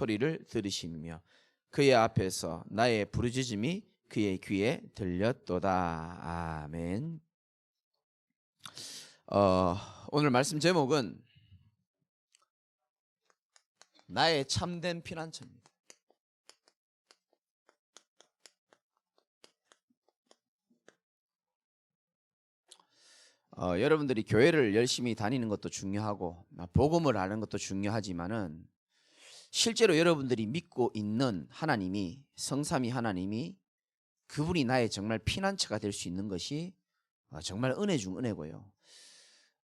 소리를 들으시며 그의 앞에서 나의 부르짖음이 그의 귀에 들렸도다. 아멘. 오늘 말씀 제목은 나의 참된 피난처입니다. 여러분들이 교회를 열심히 다니는 것도 중요하고 복음을 아는 것도 중요하지만은 실제로 여러분들이 믿고 있는 하나님이, 성삼위 하나님이, 그분이 나의 정말 피난처가 될 수 있는 것이 정말 은혜 중 은혜고요.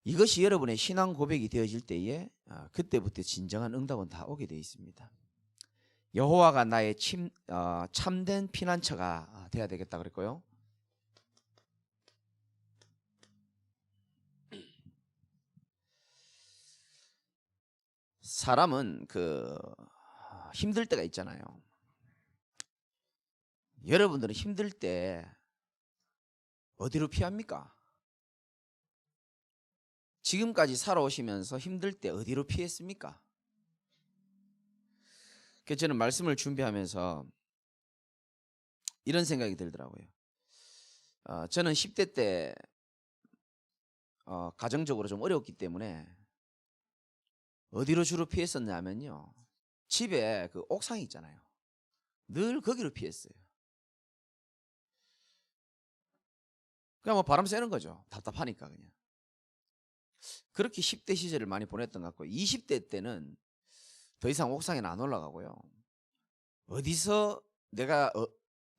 이것이 여러분의 신앙 고백이 되어질 때에 그때부터 진정한 응답은 다 오게 되어 있습니다. 여호와가 나의 참된 피난처가 되어야 되겠다 그랬고요. 사람은 힘들 때가 있잖아요. 여러분들은 힘들 때 어디로 피합니까? 지금까지 살아오시면서 힘들 때 어디로 피했습니까? 그래서 저는 말씀을 준비하면서 이런 생각이 들더라고요. 저는 10대 때 가정적으로 좀 어려웠기 때문에 어디로 주로 피했었냐면요, 집에 그 옥상이 있잖아요. 늘 거기로 피했어요. 그냥 뭐 바람 쐬는 거죠. 답답하니까 그냥. 그렇게 10대 시절을 많이 보냈던 것 같고, 20대 때는 더 이상 옥상에는 안 올라가고요. 어디서 내가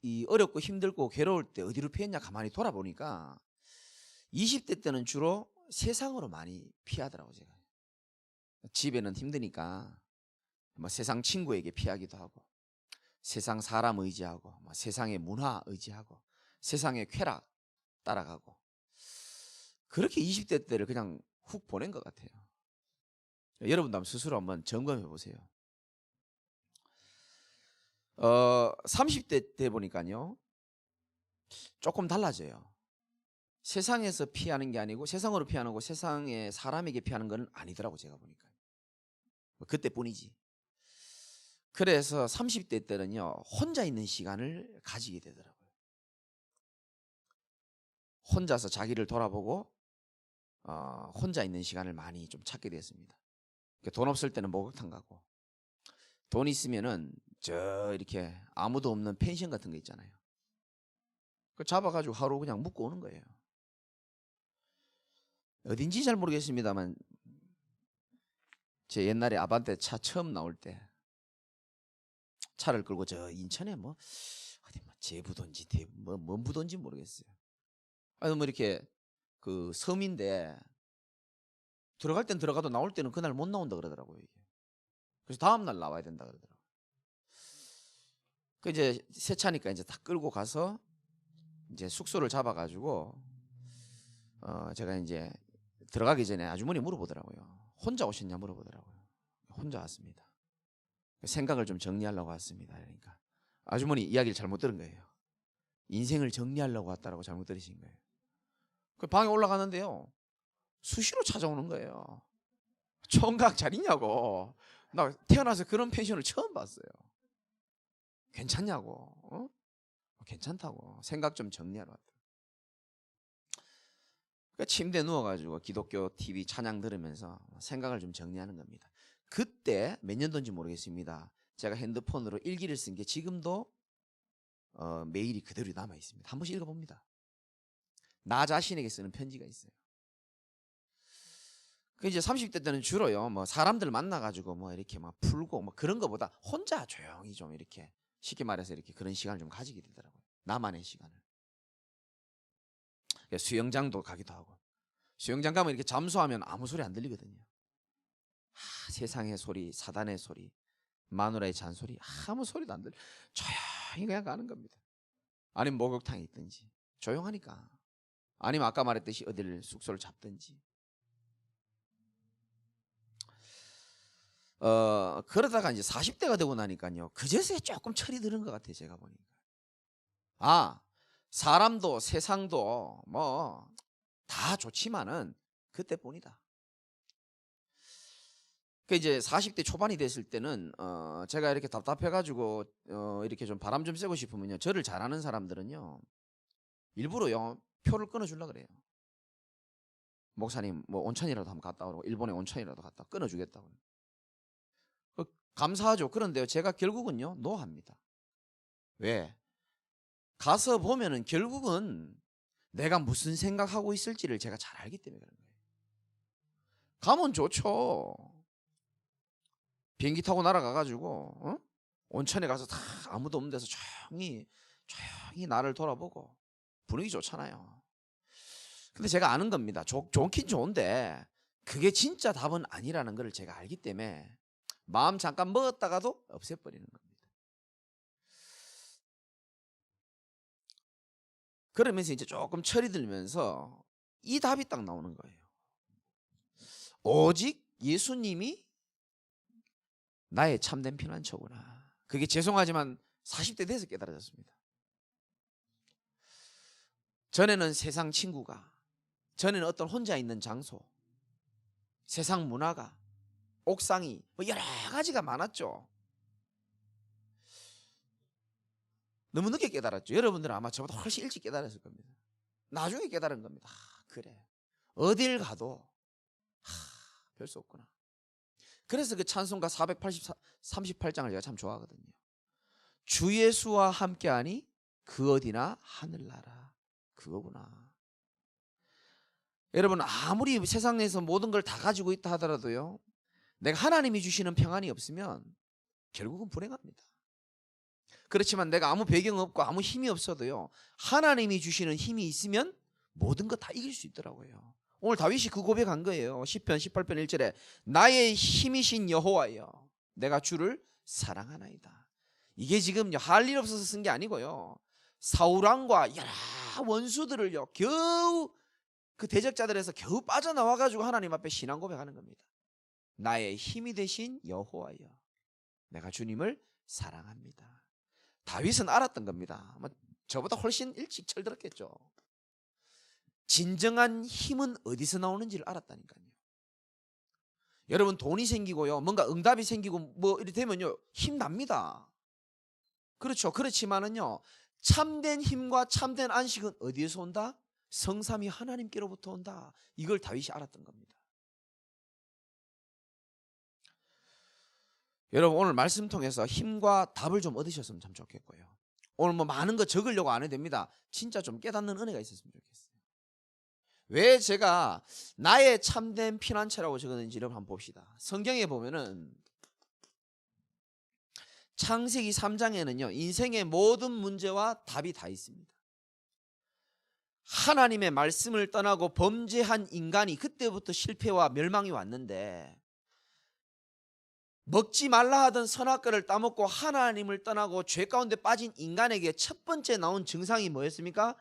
이 어렵고 힘들고 괴로울 때 어디로 피했냐 가만히 돌아보니까 20대 때는 주로 세상으로 많이 피하더라고요. 제가 집에는 힘드니까 뭐 세상 친구에게 피하기도 하고, 세상 사람 의지하고, 뭐 세상의 문화 의지하고, 세상의 쾌락 따라가고, 그렇게 20대 때를 그냥 훅 보낸 것 같아요. 여러분도 한번 스스로 한번 점검해 보세요. 30대 때 보니까요, 조금 달라져요. 세상에서 피하는 게 아니고 세상으로 피하는 거, 세상의 사람에게 피하는 건 아니더라고 제가 보니까. 그때뿐이지. 그래서 30대 때는요, 혼자 있는 시간을 가지게 되더라고요. 혼자서 자기를 돌아보고 혼자 있는 시간을 많이 좀 찾게 됐습니다. 돈 없을 때는 목욕탕 가고, 돈 있으면은 저 이렇게 아무도 없는 펜션 같은 거 있잖아요. 그 잡아가지고 하루 그냥 묵고 오는 거예요. 어딘지 잘 모르겠습니다만 제 옛날에 아반떼 차 처음 나올 때 차를 끌고 저 인천에 뭐 어디 뭐 제부도인지 뭔 부도인지 모르겠어요. 아니 뭐 이렇게 그 섬인데 들어갈 땐 들어가도 나올 때는 그날 못 나온다 그러더라고요 이게. 그래서 다음 날 나와야 된다 그러더라고요. 그 이제 새 차니까 이제 다 끌고 가서 이제 숙소를 잡아가지고 제가 이제 들어가기 전에 아주머니 물어보더라고요. 혼자 오셨냐 물어보더라고요. 혼자 왔습니다. 생각을 좀 정리하려고 왔습니다. 그러니까 아주머니 이야기를 잘못 들은 거예요. 인생을 정리하려고 왔다라고 잘못 들으신 거예요. 그 방에 올라가는데요, 수시로 찾아오는 거예요. 총각 잘 있냐고. 나 태어나서 그런 펜션을 처음 봤어요. 괜찮냐고. 괜찮다고. 생각 좀 정리하러 왔다. 그러니까 침대에 누워가지고 기독교 TV 찬양 들으면서 생각을 좀 정리하는 겁니다. 그때 몇 년도인지 모르겠습니다. 제가 핸드폰으로 일기를 쓴 게 지금도 메일이 그대로 남아 있습니다. 한 번씩 읽어봅니다. 나 자신에게 쓰는 편지가 있어요. 그 이제 30대 때는 주로요, 뭐 사람들 만나가지고 뭐 이렇게 막 풀고 뭐 그런 거보다 혼자 조용히 좀 이렇게 쉽게 말해서 이렇게 그런 시간을 좀 가지게 되더라고요. 나만의 시간을. 수영장도 가기도 하고. 수영장 가면 이렇게 잠수하면 아무 소리 안 들리거든요. 세상의 소리, 사단의 소리, 마누라의 잔소리, 아무 소리도 안 들려. 조용히 그냥 가는 겁니다. 아니면 목욕탕에 있든지 조용하니까. 아니면 아까 말했듯이 어디를 숙소를 잡든지. 그러다가 이제 40대가 되고 나니까요, 그제서야 조금 철이 드는 것 같아요. 제가 보니까. 사람도 세상도 뭐 다 좋지만은 그때뿐이다. 그 이제 40대 초반이 됐을 때는 제가 이렇게 답답해 가지고 이렇게 좀 바람 좀 쐬고 싶으면요. 저를 잘 아는 사람들은요. 일부러요. 표를 끊어 주려고 그래요. 목사님 뭐 온천이라도 한번 갔다 오라고. 일본에 온천이라도 갔다 끊어 주겠다고. 감사하죠. 그런데요. 제가 결국은요. 노합니다. 왜? 가서 보면은 결국은 내가 무슨 생각하고 있을지를 제가 잘 알기 때문에 그런 거예요. 가면 좋죠. 비행기 타고 날아가 가지고 온천에 가서 다 아무도 없는 데서 조용히 나를 돌아보고 분위기 좋잖아요. 근데 제가 아는 겁니다. 좋긴 좋은데 그게 진짜 답은 아니라는 걸 제가 알기 때문에 마음 잠깐 먹었다가도 없애버리는 겁니다. 그러면서 이제 조금 철이 들면서 이 답이 딱 나오는 거예요. 오직 예수님이 나의 참된 피난처구나. 그게 죄송하지만 40대 돼서 깨달아졌습니다. 전에는 세상 친구가, 전에는 어떤 혼자 있는 장소, 세상 문화가, 옥상이 뭐 여러 가지가 많았죠. 너무 늦게 깨달았죠. 여러분들은 아마 저보다 훨씬 일찍 깨달았을 겁니다. 나중에 깨달은 겁니다. 그래. 어딜 가도 별 수 없구나. 그래서 그 찬송가 438장을 제가 참 좋아하거든요. 주 예수와 함께하니 그 어디나 하늘나라. 그거구나. 여러분 아무리 세상에서 모든 걸 다 가지고 있다 하더라도요. 내가 하나님이 주시는 평안이 없으면 결국은 불행합니다. 그렇지만 내가 아무 배경 없고 아무 힘이 없어도요. 하나님이 주시는 힘이 있으면 모든 거 다 이길 수 있더라고요. 오늘 다윗이 그 고백한 거예요. 시편 18편 1절에 나의 힘이신 여호와여 내가 주를 사랑하나이다. 이게 지금 할 일 없어서 쓴 게 아니고요. 사울 왕과 여러 원수들을요. 겨우 그 대적자들에서 겨우 빠져나와 가지고 하나님 앞에 신앙 고백하는 겁니다. 나의 힘이 되신 여호와여 내가 주님을 사랑합니다. 다윗은 알았던 겁니다. 저보다 훨씬 일찍 철들었겠죠. 진정한 힘은 어디서 나오는지를 알았다니까요. 여러분 돈이 생기고요. 뭔가 응답이 생기고 뭐 이렇게 되면요. 힘납니다. 그렇죠. 그렇지만은요. 참된 힘과 참된 안식은 어디에서 온다? 성삼위 하나님께로부터 온다. 이걸 다윗이 알았던 겁니다. 여러분 오늘 말씀 통해서 힘과 답을 좀 얻으셨으면 참 좋겠고요. 오늘 뭐 많은 거 적으려고 안 해도 됩니다. 진짜 좀 깨닫는 은혜가 있었으면 좋겠어요. 왜 제가 나의 참된 피난처라고 적었는지 여러분 한번 봅시다. 성경에 보면은 창세기 3장에는요. 인생의 모든 문제와 답이 다 있습니다. 하나님의 말씀을 떠나고 범죄한 인간이 그때부터 실패와 멸망이 왔는데 먹지 말라 하던 선악과를 따먹고 하나님을 떠나고 죄 가운데 빠진 인간에게 첫 번째 나온 증상이 뭐였습니까?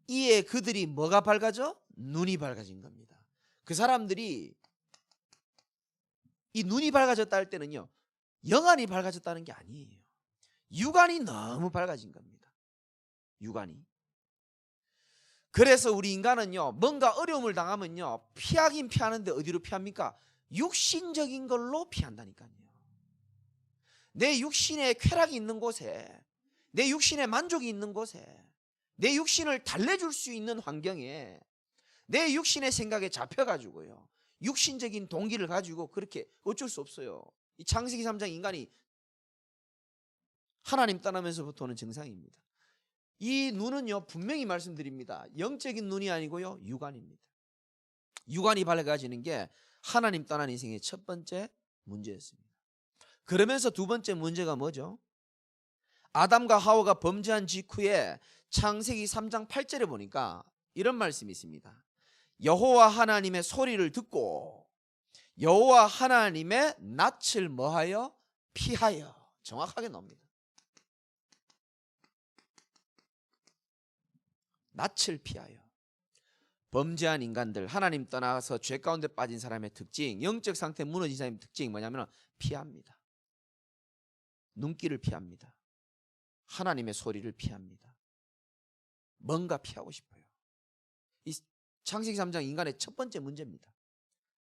이에 그들이 뭐가 밝아져? 눈이 밝아진 겁니다. 그 사람들이 이 눈이 밝아졌다 할 때는요. 영안이 밝아졌다는 게 아니에요. 육안이 너무 밝아진 겁니다. 육안이. 그래서 우리 인간은요. 뭔가 어려움을 당하면요. 피하긴 피하는데 어디로 피합니까? 육신적인 걸로 피한다니까요. 내 육신에 쾌락이 있는 곳에 내 육신에 만족이 있는 곳에 내 육신을 달래줄 수 있는 환경에 내 육신의 생각에 잡혀가지고요. 육신적인 동기를 가지고 그렇게 어쩔 수 없어요. 이 창세기 3장 인간이 하나님 떠나면서부터 오는 증상입니다. 이 눈은요 분명히 말씀드립니다. 영적인 눈이 아니고요 육안입니다. 육안이 밝아지는 게 하나님 떠난 인생의 첫 번째 문제였습니다. 그러면서 두 번째 문제가 뭐죠? 아담과 하와가 범죄한 직후에 창세기 3장 8절에 보니까 이런 말씀이 있습니다. 여호와 하나님의 소리를 듣고 여호와 하나님의 낯을 뭐하여? 피하여. 정확하게 나옵니다. 낯을 피하여. 범죄한 인간들, 하나님 떠나서 죄 가운데 빠진 사람의 특징, 영적 상태 무너진 사람의 특징이 뭐냐면 피합니다. 눈길을 피합니다. 하나님의 소리를 피합니다. 뭔가 피하고 싶어요. 이 창세기 3장 인간의 첫 번째 문제입니다.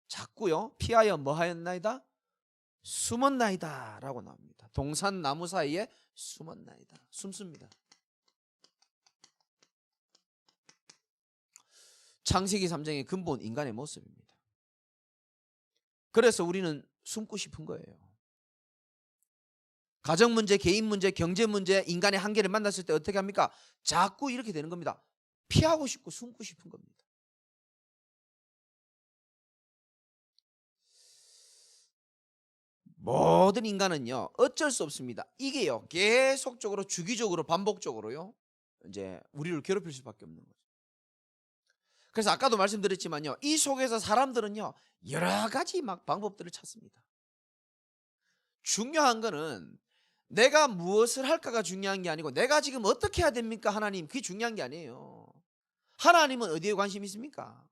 자꾸요 피하여 뭐하였나이다? 숨었나이다 라고 나옵니다. 동산 나무 사이에 숨었나이다. 숨습니다. 창세기 3장의 근본 인간의 모습입니다. 그래서 우리는 숨고 싶은 거예요. 가정 문제, 개인 문제, 경제 문제, 인간의 한계를 만났을 때 어떻게 합니까? 자꾸 이렇게 되는 겁니다. 피하고 싶고 숨고 싶은 겁니다. 모든 인간은요 어쩔 수 없습니다. 이게요 계속적으로 주기적으로 반복적으로요 이제 우리를 괴롭힐 수밖에 없는 거죠. 그래서 아까도 말씀드렸지만요 이 속에서 사람들은요 여러 가지 막 방법들을 찾습니다. 중요한 거는 내가 무엇을 할까가 중요한 게 아니고 내가 지금 어떻게 해야 됩니까 하나님, 그게 중요한 게 아니에요. 하나님은 어디에 관심 있습니까?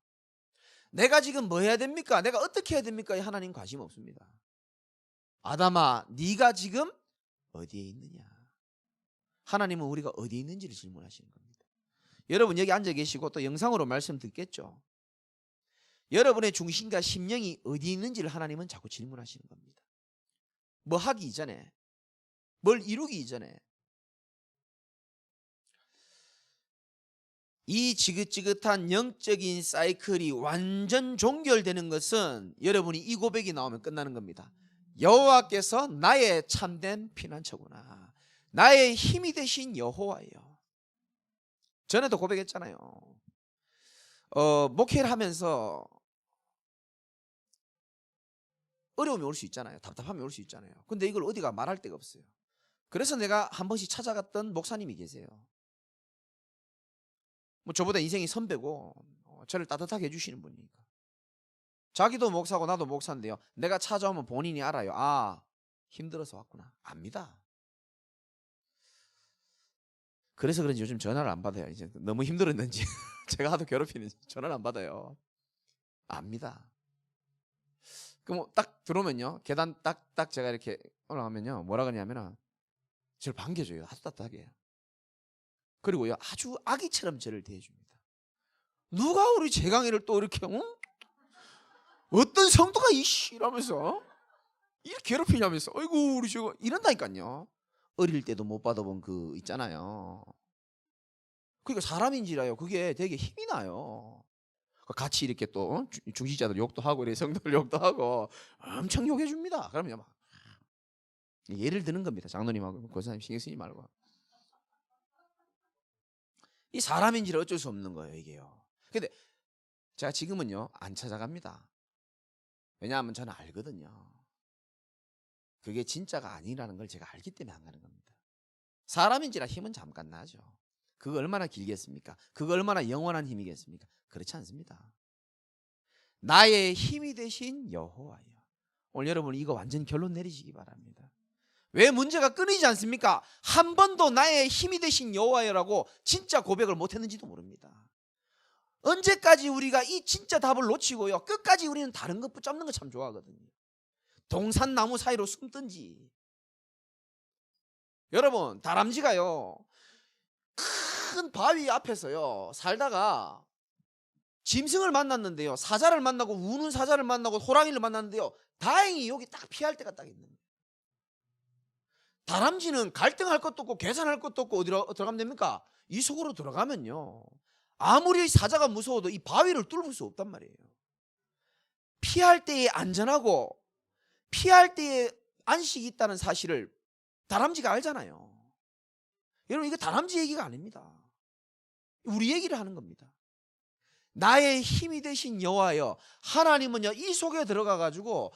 내가 지금 뭐 해야 됩니까? 내가 어떻게 해야 됩니까? 하나님 관심 없습니다. 아담아 네가 지금 어디에 있느냐? 하나님은 우리가 어디에 있는지를 질문하시는 겁니다. 여러분 여기 앉아 계시고 또 영상으로 말씀 듣겠죠. 여러분의 중심과 심령이 어디에 있는지를 하나님은 자꾸 질문하시는 겁니다. 뭐 하기 이전에, 뭘 이루기 이전에. 이 지긋지긋한 영적인 사이클이 완전 종결되는 것은 여러분이 이 고백이 나오면 끝나는 겁니다. 여호와께서 나의 참된 피난처구나. 나의 힘이 되신 여호와예요. 전에도 고백했잖아요. 목회를 하면서 어려움이 올 수 있잖아요. 답답함이 올 수 있잖아요. 근데 이걸 어디가 말할 데가 없어요. 그래서 내가 한 번씩 찾아갔던 목사님이 계세요. 뭐 저보다 인생이 선배고 저를 따뜻하게 해주시는 분이니까. 자기도 목사고 나도 목사인데요. 내가 찾아오면 본인이 알아요. 아, 힘들어서 왔구나. 압니다. 그래서 그런지 요즘 전화를 안 받아요. 이제 너무 힘들었는지 제가 하도 괴롭히는지 전화를 안 받아요. 압니다. 그럼 딱 들어오면요. 계단 딱 제가 이렇게 올라가면요. 뭐라 그러냐면 저를 반겨줘요. 아주 따뜻하게. 그리고요. 아주 아기처럼 저를 대해줍니다. 누가 우리 재강이를 또 이렇게 어떤 성도가 이씨라면서 이렇게 괴롭히냐면서 아이고 우리 저거 이런다니까요. 어릴 때도 못 받아본 그 있잖아요. 그러니까 사람인지라요. 그게 되게 힘이 나요. 같이 이렇게 또 중직자들 욕도 하고 성도들 욕도 하고 엄청 욕해줍니다. 그러면 막 예를 드는 겁니다. 장로님하고 권사님 신경 쓰지 말고. 이 사람인지라 어쩔 수 없는 거예요. 이게요. 근데 제가 지금은요 안 찾아갑니다. 왜냐하면 저는 알거든요. 그게 진짜가 아니라는 걸 제가 알기 때문에 안 가는 겁니다. 사람인지라 힘은 잠깐 나죠. 그거 얼마나 길겠습니까? 그거 얼마나 영원한 힘이겠습니까? 그렇지 않습니다. 나의 힘이 되신 여호와여. 오늘 여러분 이거 완전 결론 내리시기 바랍니다. 왜 문제가 끊이지 않습니까? 한 번도 나의 힘이 되신 여호와여라고 진짜 고백을 못했는지도 모릅니다. 언제까지 우리가 이 진짜 답을 놓치고요 끝까지 우리는 다른 것 붙잡는 거 참 좋아하거든요. 동산나무 사이로 숨든지. 여러분 다람쥐가요 큰 바위 앞에서요 살다가 짐승을 만났는데요 사자를 만나고 우는 사자를 만나고 호랑이를 만났는데요 다행히 여기 딱 피할 데가 딱 있는 거예요. 다람쥐는 갈등할 것도 없고 계산할 것도 없고 어디로 들어가면 됩니까? 이 속으로 들어가면요 아무리 사자가 무서워도 이 바위를 뚫을 수 없단 말이에요. 피할 때에 안전하고 피할 때에 안식이 있다는 사실을 다람쥐가 알잖아요. 여러분 이거 다람쥐 얘기가 아닙니다. 우리 얘기를 하는 겁니다. 나의 힘이 되신 여호와여. 하나님은요 이 속에 들어가 가지고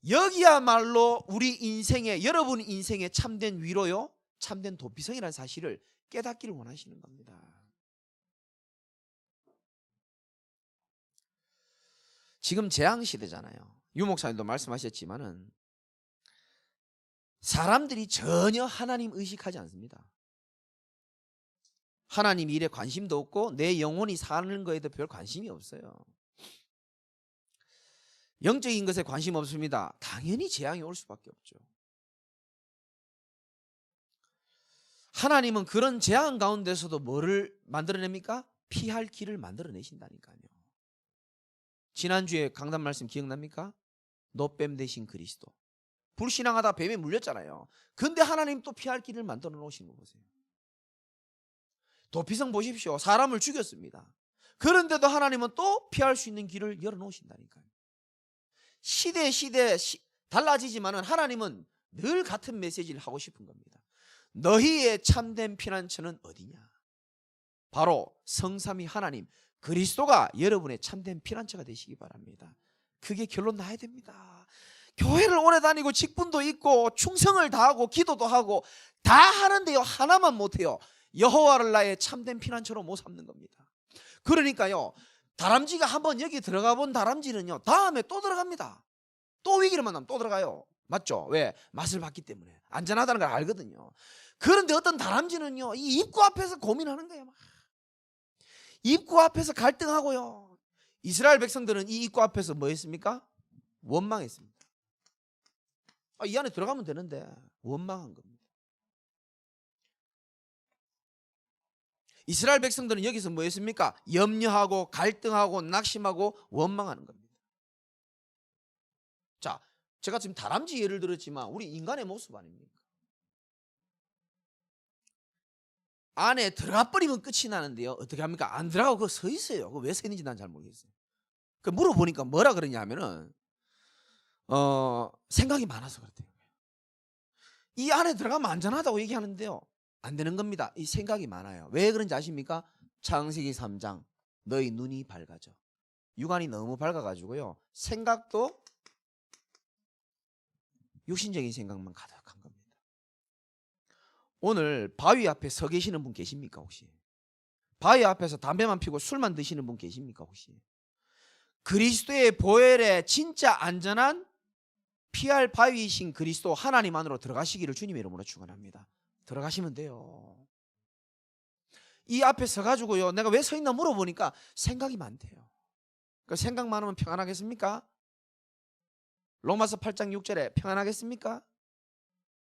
여기야말로 우리 인생의 여러분 인생의 참된 위로요 참된 도피성이라는 사실을 깨닫기를 원하시는 겁니다. 지금 재앙시대잖아요. 유 목사님도 말씀하셨지만은 사람들이 전혀 하나님 의식하지 않습니다. 하나님 일에 관심도 없고 내 영혼이 사는 거에도 별 관심이 없어요. 영적인 것에 관심 없습니다. 당연히 재앙이 올 수밖에 없죠. 하나님은 그런 재앙 가운데서도 뭐를 만들어냅니까? 피할 길을 만들어내신다니까요. 지난주에 강단 말씀 기억납니까? 노뱀 대신 그리스도. 불신앙하다 뱀에 물렸잖아요. 근데 하나님 또 피할 길을 만들어 놓으신 거 보세요. 도피성 보십시오. 사람을 죽였습니다. 그런데도 하나님은 또 피할 수 있는 길을 열어놓으신다니까요. 시대 달라지지만은 하나님은 늘 같은 메시지를 하고 싶은 겁니다. 너희의 참된 피난처는 어디냐? 바로 성삼위 하나님 그리스도가 여러분의 참된 피난처가 되시기 바랍니다. 그게 결론 나야 됩니다. 교회를 오래 다니고 직분도 있고 충성을 다하고 기도도 하고 다 하는데요, 하나만 못해요. 여호와를 나의 참된 피난처로 못 삼는 겁니다. 그러니까요, 다람쥐가 한번 여기 들어가 본 다람쥐는요, 다음에 또 들어갑니다. 또 위기를 만나면 또 들어가요. 맞죠? 왜? 맛을 봤기 때문에 안전하다는 걸 알거든요. 그런데 어떤 다람쥐는요, 이 입구 앞에서 고민하는 거예요. 막. 입구 앞에서 갈등하고요. 이스라엘 백성들은 이 입구 앞에서 뭐 했습니까? 원망했습니다. 이 안에 들어가면 되는데 원망한 겁니다. 이스라엘 백성들은 여기서 뭐 했습니까? 염려하고 갈등하고 낙심하고 원망하는 겁니다. 자, 제가 지금 다람쥐 예를 들었지만 우리 인간의 모습 아닙니까? 안에 들어가 버리면 끝이 나는데요, 어떻게 합니까? 안 들어가고 그거 서 있어요. 그거 왜 서 있는지 난 잘 모르겠어요. 그 물어보니까 뭐라 그러냐면은 생각이 많아서 그렇대요. 이 안에 들어가면 안전하다고 얘기하는데요, 안 되는 겁니다. 이 생각이 많아요. 왜 그런지 아십니까? 창세기 3장 너희 눈이 밝아져. 육안이 너무 밝아가지고요, 생각도 육신적인 생각만 가득한 겁니다. 오늘 바위 앞에 서 계시는 분 계십니까 혹시? 바위 앞에서 담배만 피고 술만 드시는 분 계십니까 혹시? 그리스도의 보혈에 진짜 안전한 피할 바위이신 그리스도 하나님 안으로 들어가시기를 주님의 이름으로 축원합니다. 들어가시면 돼요. 이 앞에 서가지고요, 내가 왜 서 있나 물어보니까 생각이 많대요. 그 생각 많으면 평안하겠습니까? 로마서 8장 6절에 평안하겠습니까?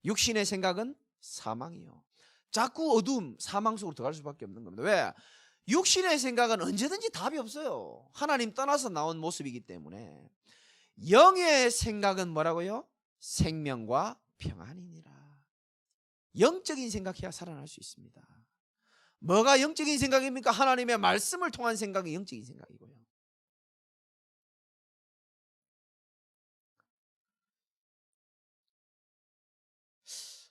육신의 생각은 사망이요. 자꾸 어두움, 사망 속으로 들어갈 수밖에 없는 겁니다. 왜? 육신의 생각은 언제든지 답이 없어요. 하나님 떠나서 나온 모습이기 때문에. 영의 생각은 뭐라고요? 생명과 평안이니라. 영적인 생각해야 살아날 수 있습니다. 뭐가 영적인 생각입니까? 하나님의 말씀을 통한 생각이 영적인 생각이고요.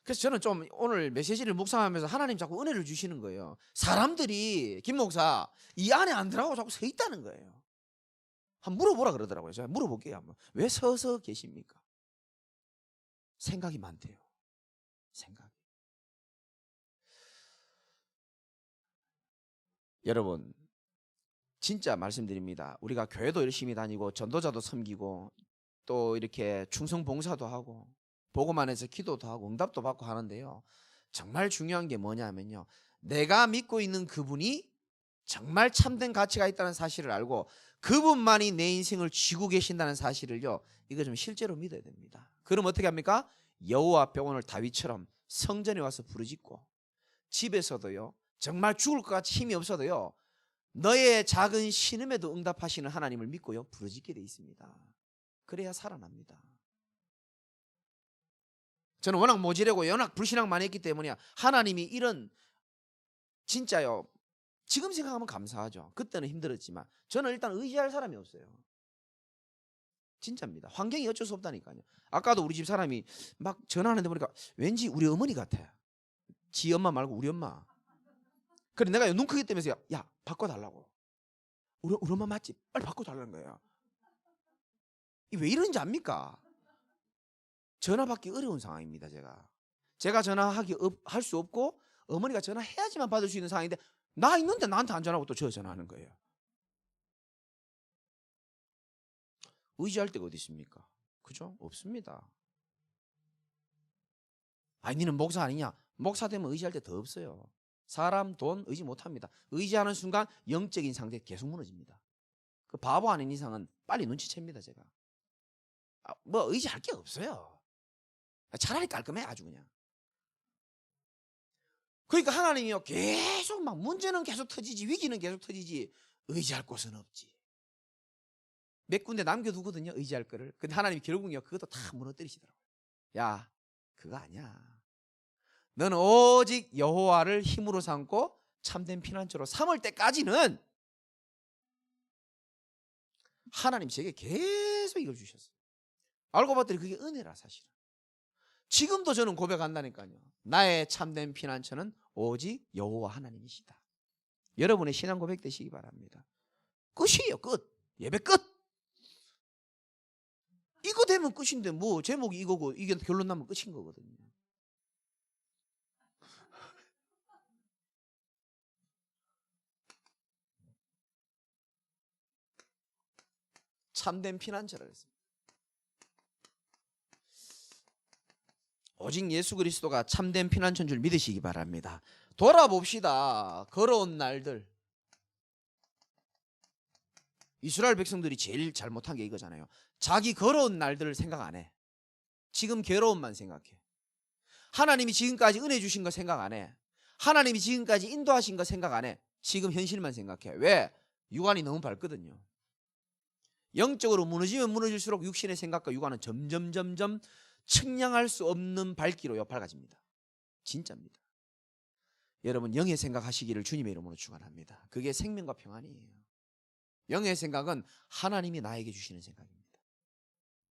그래서 저는 좀 오늘 메시지를 묵상하면서 하나님 자꾸 은혜를 주시는 거예요. 사람들이 김 목사 이 안에 안 들어가고 자꾸 서 있다는 거예요. 한번 물어보라 그러더라고요. 제가 물어볼게요. 한번. 왜 서서 계십니까? 생각이 많대요. 생각이. 여러분, 진짜 말씀드립니다. 우리가 교회도 열심히 다니고 전도자도 섬기고 또 이렇게 충성 봉사도 하고 복음 안에서 기도도 하고 응답도 받고 하는데요, 정말 중요한 게 뭐냐면요, 내가 믿고 있는 그분이 정말 참된 가치가 있다는 사실을 알고 그분만이 내 인생을 쥐고 계신다는 사실을요, 이거 좀 실제로 믿어야 됩니다. 그럼 어떻게 합니까? 여호와 앞에 오늘 다윗처럼 성전에 와서 부르짖고, 집에서도요 정말 죽을 것 같이 힘이 없어도요 너의 작은 신음에도 응답하시는 하나님을 믿고요 부르짖게 돼 있습니다. 그래야 살아납니다. 저는 워낙 모지래고 워낙 불신앙 많이 했기 때문에 하나님이 이런, 진짜요, 지금 생각하면 감사하죠. 그때는 힘들었지만 저는 일단 의지할 사람이 없어요. 진짜입니다. 환경이 어쩔 수 없다니까요. 아까도 우리 집 사람이 막 전화하는데 보니까 왠지 우리 어머니 같아. 지 엄마 말고 우리 엄마. 그래 내가 눈 크기 때문에 야 바꿔달라고. 우리 엄마 맞지? 빨리 바꿔달라는 거예요. 왜 이러는지 압니까? 전화 받기 어려운 상황입니다. 제가 전화하기 할 수 없고 어머니가 전화해야지만 받을 수 있는 상황인데 나 있는데 나한테 안 전화하고 또 저 전화하는 거예요. 의지할 데가 어디 있습니까? 그죠? 없습니다. 아니 니는 목사 아니냐? 목사 되면 의지할 데 더 없어요. 사람, 돈 의지 못합니다. 의지하는 순간 영적인 상태 계속 무너집니다. 그 바보 아닌 이상은 빨리 눈치챕니다. 제가 뭐 의지할 게 없어요. 차라리 깔끔해 아주 그냥. 그러니까 하나님이요 계속 막 문제는 계속 터지지, 위기는 계속 터지지, 의지할 곳은 없지. 몇 군데 남겨두거든요, 의지할 거를. 근데 하나님이 결국은요 그것도 다 무너뜨리시더라고요. 야, 그거 아니야. 너는 오직 여호와를 힘으로 삼고 참된 피난처로 삼을 때까지는 하나님 제게 계속 이걸 주셨어요. 알고 봤더니 그게 은혜라 사실은. 지금도 저는 고백한다니까요. 나의 참된 피난처는 오직 여호와 하나님이시다. 여러분의 신앙 고백 되시기 바랍니다. 끝이에요, 끝. 예배 끝. 이거 되면 끝인데 뭐 제목이 이거고 이게 결론 나면 끝인 거거든요. 참된 피난처라 그랬습니다. 오직 예수 그리스도가 참된 피난처인 줄 믿으시기 바랍니다. 돌아봅시다. 걸어온 날들. 이스라엘 백성들이 제일 잘못한 게 이거잖아요. 자기 걸어온 날들을 생각 안 해. 지금 괴로움만 생각해. 하나님이 지금까지 은혜 주신 거 생각 안 해. 하나님이 지금까지 인도하신 거 생각 안 해. 지금 현실만 생각해. 왜? 육안이 너무 밝거든요. 영적으로 무너지면 무너질수록 육신의 생각과 육안은 점점 측량할 수 없는 밝기로 밝아집니다. 진짜입니다. 여러분 영의 생각하시기를 주님의 이름으로 축원합니다. 그게 생명과 평안이에요. 영의 생각은 하나님이 나에게 주시는 생각입니다.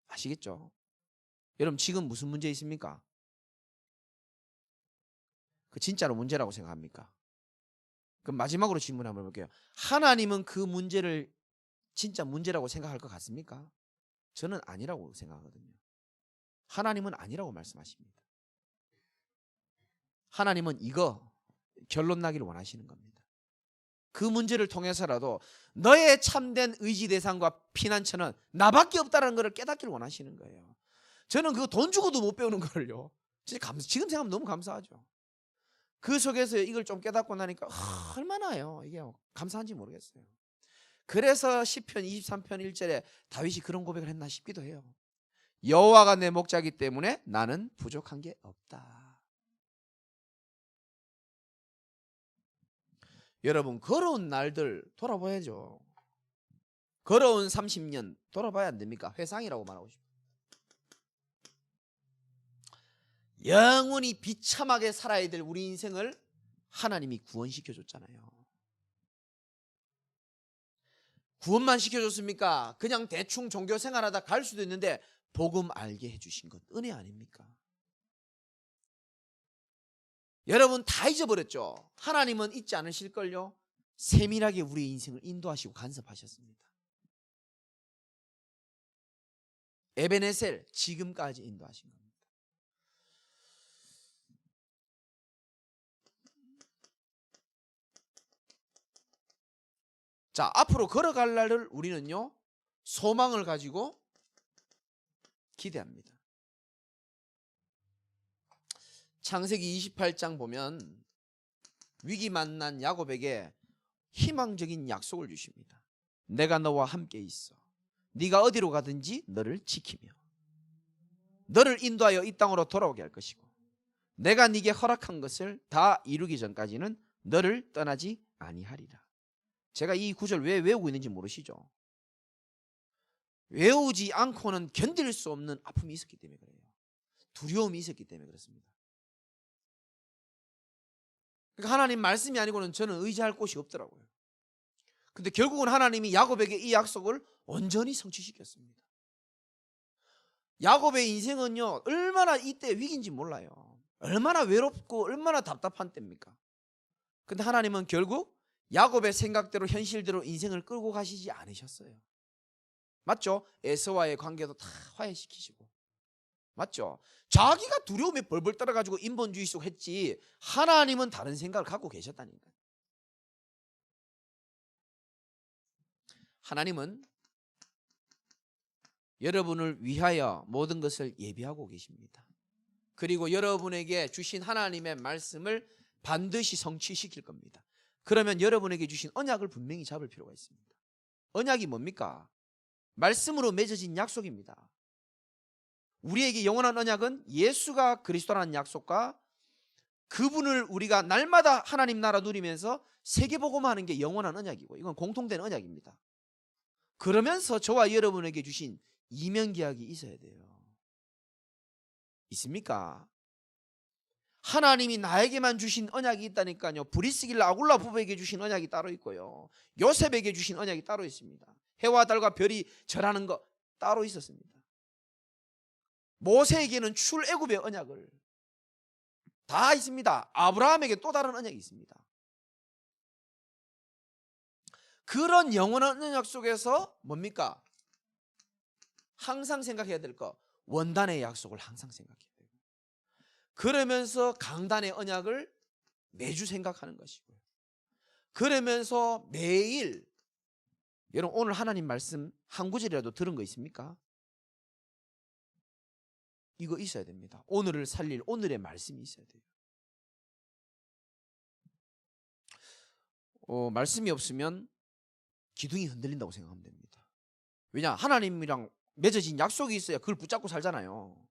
아시겠죠? 여러분 지금 무슨 문제 있습니까? 그 진짜로 문제라고 생각합니까? 그럼 마지막으로 질문 한번 해볼게요. 하나님은 그 문제를 진짜 문제라고 생각할 것 같습니까? 저는 아니라고 생각하거든요. 하나님은 아니라고 말씀하십니다. 하나님은 이거 결론 나기를 원하시는 겁니다. 그 문제를 통해서라도 너의 참된 의지 대상과 피난처는 나밖에 없다는 것을 깨닫기를 원하시는 거예요. 저는 그거 돈 주고도 못 배우는 걸요. 진짜 지금 생각하면 너무 감사하죠. 그 속에서 이걸 좀 깨닫고 나니까 얼마나요 이게 감사한지 모르겠어요. 그래서 시편 23편 1절에 다윗이 그런 고백을 했나 싶기도 해요. 여호와가 내 목자이기 때문에 나는 부족한 게 없다. 여러분 걸어온 날들 돌아봐야죠. 걸어온 30년 돌아봐야 안 됩니까? 회상이라고 말하고 싶어요. 영원히 비참하게 살아야 될 우리 인생을 하나님이 구원시켜줬잖아요. 구원만 시켜줬습니까? 그냥 대충 종교 생활하다 갈 수도 있는데 복음 알게 해주신 것 은혜 아닙니까? 여러분 다 잊어버렸죠? 하나님은 잊지 않으실걸요? 세밀하게 우리 인생을 인도하시고 간섭하셨습니다. 에베네셀 지금까지 인도하신 겁니다. 자, 앞으로 걸어갈 날을 우리는요 소망을 가지고 기대합니다. 창세기 28장 보면 위기 만난 야곱에게 희망적인 약속을 주십니다. 내가 너와 함께 있어. 네가 어디로 가든지 너를 지키며 너를 인도하여 이 땅으로 돌아오게 할 것이고 내가 네게 허락한 것을 다 이루기 전까지는 너를 떠나지 아니하리라. 제가 이 구절 왜 외우고 있는지 모르시죠? 외우지 않고는 견딜 수 없는 아픔이 있었기 때문에 그래요. 두려움이 있었기 때문에 그렇습니다. 그러니까 하나님 말씀이 아니고는 저는 의지할 곳이 없더라고요. 근데 결국은 하나님이 야곱에게 이 약속을 온전히 성취시켰습니다. 야곱의 인생은요 얼마나 이때 위기인지 몰라요. 얼마나 외롭고 얼마나 답답한 때입니까? 근데 하나님은 결국 야곱의 생각대로 현실대로 인생을 끌고 가시지 않으셨어요. 맞죠? 에서와의 관계도 다 화해시키시고 맞죠? 자기가 두려움에 벌벌 떨어가지고 인본주의 속 했지 하나님은 다른 생각을 갖고 계셨다니까요. 하나님은 여러분을 위하여 모든 것을 예비하고 계십니다. 그리고 여러분에게 주신 하나님의 말씀을 반드시 성취시킬 겁니다. 그러면 여러분에게 주신 언약을 분명히 잡을 필요가 있습니다. 언약이 뭡니까? 말씀으로 맺어진 약속입니다. 우리에게 영원한 언약은 예수가 그리스도라는 약속과 그분을 우리가 날마다 하나님 나라 누리면서 세계복음하는 게 영원한 언약이고 이건 공통된 언약입니다. 그러면서 저와 여러분에게 주신 이면계약이 있어야 돼요. 있습니까? 하나님이 나에게만 주신 언약이 있다니까요. 브리스길라 아굴라 부부에게 주신 언약이 따로 있고요. 요셉에게 주신 언약이 따로 있습니다. 해와 달과 별이 절하는 거 따로 있었습니다. 모세에게는 출애굽의 언약을 다 있습니다. 아브라함에게 또 다른 언약이 있습니다. 그런 영원한 언약 속에서 뭡니까? 항상 생각해야 될 거, 원단의 약속을 항상 생각해야 돼요. 그러면서 강단의 언약을 매주 생각하는 것이고요. 그러면서 매일, 여러분 오늘 하나님 말씀 한 구절이라도 들은 거 있습니까? 이거 있어야 됩니다. 오늘을 살릴 오늘의 말씀이 있어야 돼요. 말씀이 없으면 기둥이 흔들린다고 생각하면 됩니다. 왜냐? 하나님이랑 맺어진 약속이 있어야 그걸 붙잡고 살잖아요.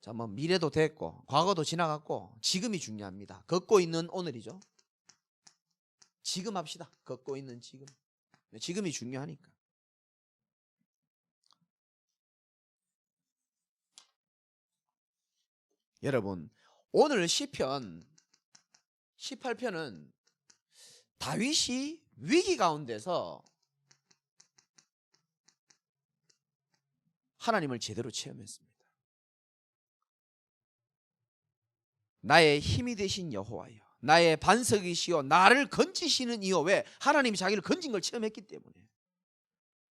자, 뭐 미래도 됐고 과거도 지나갔고 지금이 중요합니다. 걷고 있는 오늘이죠. 지금 합시다. 걷고 있는 지금. 지금이 중요하니까. 여러분, 오늘 시편 18편은 다윗이 위기 가운데서 하나님을 제대로 체험했습니다. 나의 힘이 되신 여호와여, 나의 반석이시여, 나를 건지시는 이여. 왜? 하나님이 자기를 건진 걸 체험했기 때문에.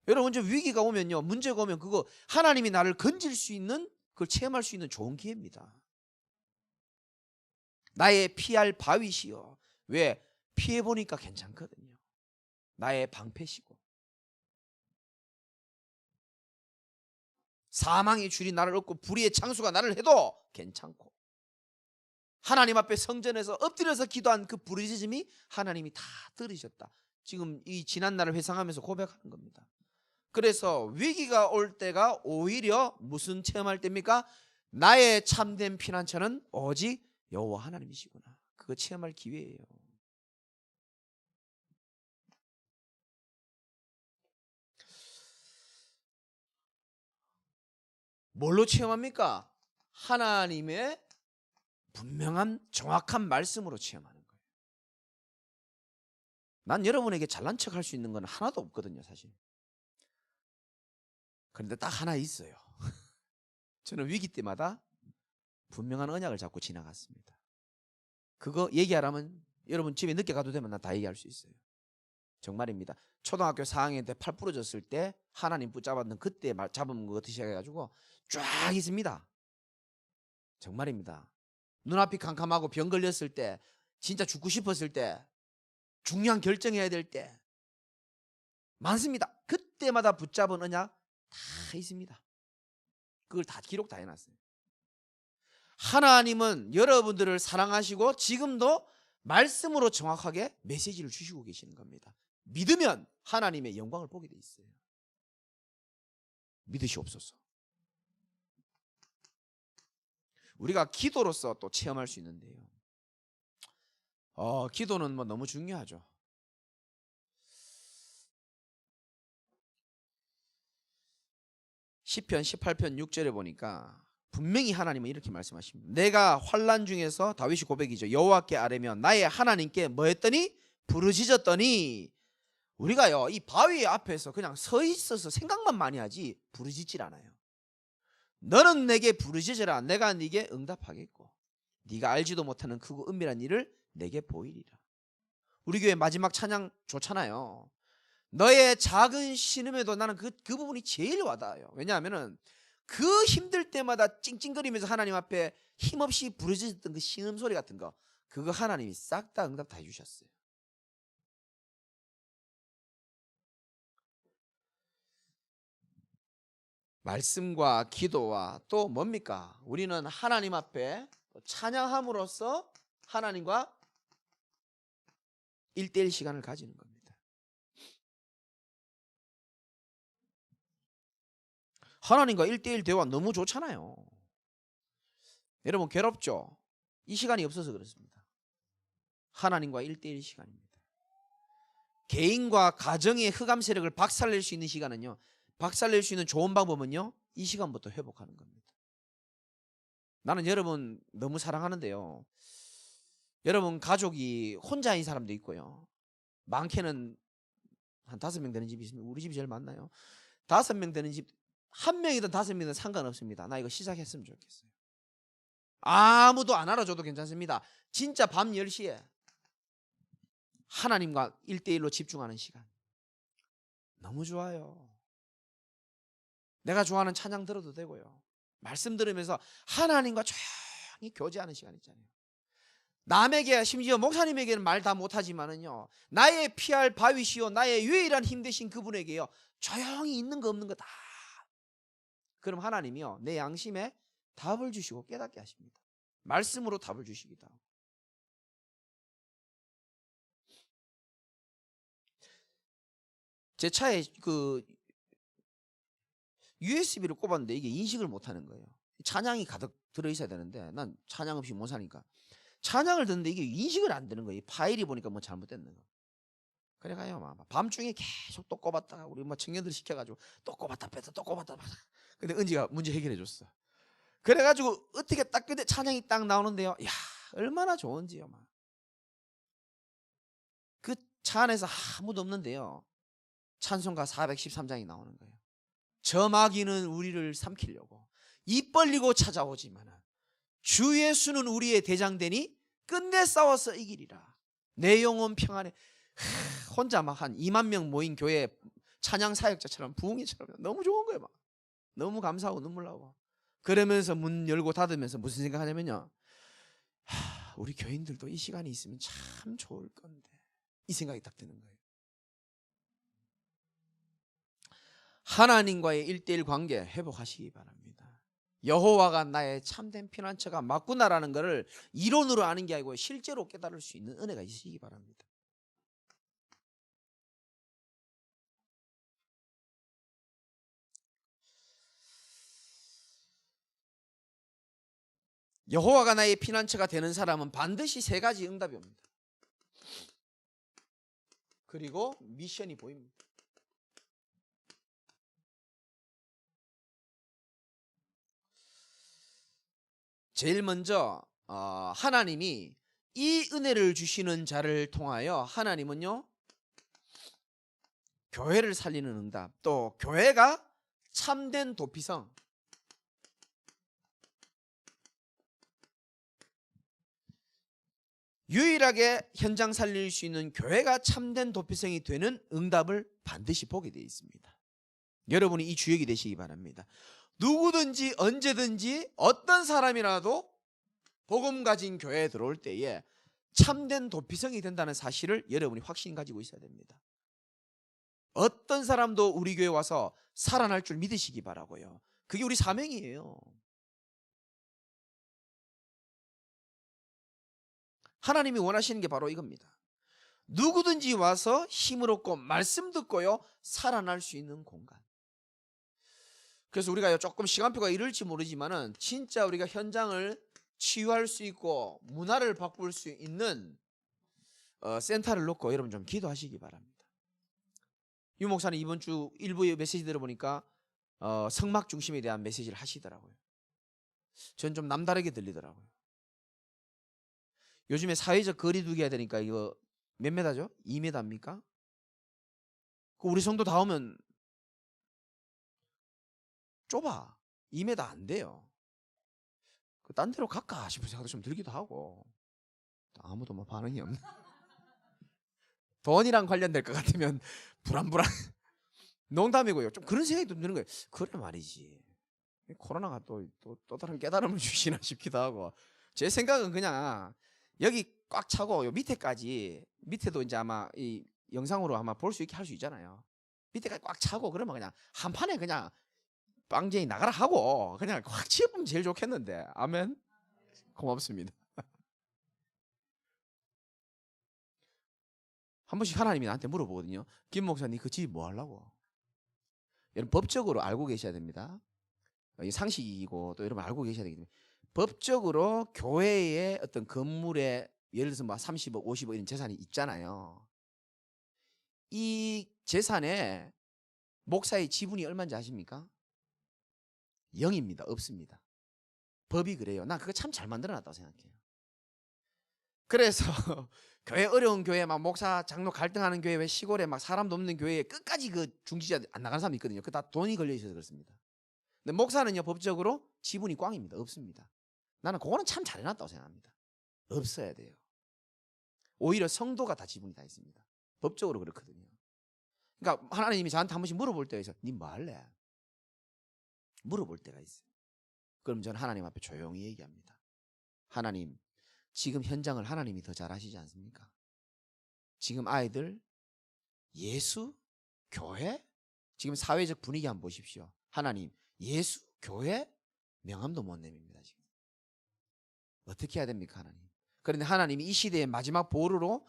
여러분, 먼저 위기가 오면요, 문제가 오면 그거 하나님이 나를 건질 수 있는, 그걸 체험할 수 있는 좋은 기회입니다. 나의 피할 바위시여. 왜? 피해보니까 괜찮거든요. 나의 방패시고. 사망의 줄이 나를 얻고 불의의 창수가 나를 해도 괜찮고, 하나님 앞에 성전에서 엎드려서 기도한 그 부르짖음이 하나님이 다 들으셨다. 지금 이 지난 날을 회상하면서 고백하는 겁니다. 그래서 위기가 올 때가 오히려 무슨 체험할 때입니까? 나의 참된 피난처는 오직 여호와 하나님이시구나. 그거 체험할 기회예요. 뭘로 체험합니까? 하나님의 분명한 정확한 말씀으로 체험하는 거예요. 난 여러분에게 잘난 척할 수 있는 건 하나도 없거든요, 사실. 그런데 딱 하나 있어요. 저는 위기 때마다 분명한 언약을 잡고 지나갔습니다. 그거 얘기하라면 여러분 집에 늦게 가도 되면 나 다 얘기할 수 있어요. 정말입니다. 초등학교 4학년 때 팔 부러졌을 때 하나님 붙잡았는 그때 잡은 것부터 시작해가지고 쫙 있습니다. 정말입니다. 눈앞이 캄캄하고 병 걸렸을 때, 진짜 죽고 싶었을 때, 중요한 결정해야 될 때 많습니다. 그때마다 붙잡은 언약 다 있습니다. 그걸 다 기록 다 해놨어요. 하나님은 여러분들을 사랑하시고 지금도 말씀으로 정확하게 메시지를 주시고 계시는 겁니다. 믿으면 하나님의 영광을 보게 돼 있어요. 믿으시옵소서. 우리가 기도로서 또 체험할 수 있는데요. 기도는 뭐 너무 중요하죠. 시편 18편 6절에 보니까 분명히 하나님은 이렇게 말씀하십니다. 내가 환난 중에서, 다윗이 고백이죠, 여호와께 아뢰며 나의 하나님께 뭐 했더니? 부르짖었더니. 우리가요 이 바위 앞에서 그냥 서 있어서 생각만 많이 하지 부르짖질 않아요. 너는 내게 부르짖으라. 내가 네게 응답하겠고 네가 알지도 못하는 크고 은밀한 일을 내게 보이리라. 우리 교회 마지막 찬양 좋잖아요. 너의 작은 신음에도 나는 그 부분이 제일 와닿아요. 왜냐하면 그 힘들 때마다 찡찡거리면서 하나님 앞에 힘없이 부르짖었던 그 신음소리 같은 거, 그거 하나님이 싹 다 응답 다 해주셨어요. 말씀과 기도와 또 뭡니까? 우리는 하나님 앞에 찬양함으로써 하나님과 1대1 시간을 가지는 겁니다. 하나님과 1대1 대화 너무 좋잖아요. 여러분 괴롭죠? 이 시간이 없어서 그렇습니다. 하나님과 1대1 시간입니다. 개인과 가정의 흑암 세력을 박살낼 수 있는 시간은요, 박살낼 수 있는 좋은 방법은요, 이 시간부터 회복하는 겁니다. 나는 여러분 너무 사랑하는데요, 여러분 가족이 혼자인 사람도 있고요, 많게는 한 5명 되는 집이 있습니다. 우리 집이 제일 많나요? 5명 되는 집, 1명이든 5명이든 상관없습니다. 나 이거 시작했으면 좋겠어요. 아무도 안 알아줘도 괜찮습니다. 진짜 밤 10시에 하나님과 1대1로 집중하는 시간, 너무 좋아요. 내가 좋아하는 찬양 들어도 되고요, 말씀 들으면서 하나님과 조용히 교제하는 시간 있잖아요. 남에게, 심지어 목사님에게는 말 다 못하지만은요, 나의 피할 바위시요 나의 유일한 힘 되신 그분에게요, 조용히 있는 거 없는 거 다, 그럼 하나님이요 내 양심에 답을 주시고 깨닫게 하십니다. 말씀으로 답을 주시기도 하고. 제 차에 그 USB를 꼽았는데 이게 인식을 못하는 거예요. 찬양이 가득 들어있어야 되는데 난 찬양 없이 못 사니까 찬양을 듣는데 이게 인식을 안 되는 거예요. 파일이 보니까 뭐 잘못됐는 거. 그래가요, 막 밤중에 계속 또 꼽았다가 우리 뭐 청년들 시켜가지고 또 꼽았다 뺐다 또 꼽았다 뺐다. 근데 은지가 문제 해결해 줬어. 그래가지고 어떻게 딱 근데 찬양이 딱 나오는데요, 야 얼마나 좋은지요. 막 그 차 안에서 아무도 없는데요, 찬송가 413장이 나오는 거예요. 저 마귀는 우리를 삼키려고 입 벌리고 찾아오지만 주 예수는 우리의 대장되니 끝내 싸워서 이기리라. 내 영혼 평안에. 혼자 막 한 2만 명 모인 교회 찬양 사역자처럼 부흥회처럼 너무 좋은 거예요. 막 너무 감사하고 눈물 나고. 그러면서 문 열고 닫으면서 무슨 생각하냐면요, 우리 교인들도 이 시간이 있으면 참 좋을 건데, 이 생각이 딱 드는 거예요. 하나님과의 1대1 관계 회복하시기 바랍니다. 여호와가 나의 참된 피난처가 맞구나라는 것을 이론으로 아는 게 아니고 실제로 깨달을 수 있는 은혜가 있으시기 바랍니다. 여호와가 나의 피난처가 되는 사람은 반드시 3가지 응답이 옵니다. 그리고 미션이 보입니다. 제일 먼저 하나님이 이 은혜를 주시는 자를 통하여 하나님은요, 교회를 살리는 응답, 또 교회가 참된 도피성, 유일하게 현장 살릴 수 있는 교회가 참된 도피성이 되는 응답을 반드시 보게 되어 있습니다. 여러분이 이 주역이 되시기 바랍니다. 누구든지 언제든지 어떤 사람이라도 복음 가진 교회에 들어올 때에 참된 도피성이 된다는 사실을 여러분이 확신 가지고 있어야 됩니다. 어떤 사람도 우리 교회 와서 살아날 줄 믿으시기 바라고요. 그게 우리 사명이에요. 하나님이 원하시는 게 바로 이겁니다. 누구든지 와서 힘을 얻고 말씀 듣고요, 살아날 수 있는 공간. 그래서 우리가 조금 시간표가 이럴지 모르지만은 진짜 우리가 현장을 치유할 수 있고 문화를 바꿀 수 있는 센터를 놓고 여러분 좀 기도하시기 바랍니다. 유 목사님 이번 주 일부의 메시지 들어보니까 성막 중심에 대한 메시지를 하시더라고요. 전 좀 남다르게 들리더라고요. 요즘에 사회적 거리 두기 해야 되니까 이거 몇 메다죠? 2m입니까? 우리 성도 다 오면 좁아. 2m 안 돼요. 딴 데로 갈까 싶은 생각도 좀 들기도 하고. 아무도 뭐 반응이 없네. 돈이랑 관련될 것 같으면 불안불안. 농담이고요. 좀 그런 생각이 좀 드는 거예요. 그래 말이지, 코로나가 또 다른 깨달음을 주시나 싶기도 하고. 제 생각은 그냥 여기 꽉 차고 요 밑에까지, 밑에도 이제 아마 이 영상으로 아마 볼 수 있게 할 수 있잖아요. 밑에까지 꽉 차고 그러면 그냥 한 판에 그냥 빵쟁이 나가라 하고 그냥 확 치우면 제일 좋겠는데. 아멘. 고맙습니다. 한 번씩 하나님이 나한테 물어보거든요. 김 목사님 그 집 뭐 하려고? 여러분 법적으로 알고 계셔야 됩니다. 이 상식이고 또 여러분 알고 계셔야 되기 때문에, 법적으로 교회의 어떤 건물에 예를 들어서 뭐 30억, 50억 이런 재산이 있잖아요. 이 재산에 목사의 지분이 얼마인지 아십니까? 0입니다. 없습니다. 법이 그래요. 난 그거 참 잘 만들어놨다고 생각해요. 그래서 교회 어려운 교회 막 목사 장로 갈등하는 교회 왜 시골에 막 사람도 없는 교회에 끝까지 그 중지자 안 나가는 사람이 있거든요. 그 다 돈이 걸려 있어서 그렇습니다. 근데 목사는요 법적으로 지분이 꽝입니다. 없습니다. 나는 그거는 참 잘 해놨다고 생각합니다. 없어야 돼요. 오히려 성도가 다 지분이 다 있습니다. 법적으로 그렇거든요. 그러니까 하나님이 저한테 한 번씩 물어볼 때가 있어요. 니 뭐 할래? 물어볼 때가 있어요. 그럼 저는 하나님 앞에 조용히 얘기합니다. 하나님, 지금 현장을 하나님이 더 잘 아시지 않습니까? 지금 아이들, 예수, 교회? 지금 사회적 분위기 한번 보십시오. 하나님, 예수, 교회? 명함도 못 내밉니다. 지금 어떻게 해야 됩니까, 하나님? 그런데 하나님이 이 시대의 마지막 보루로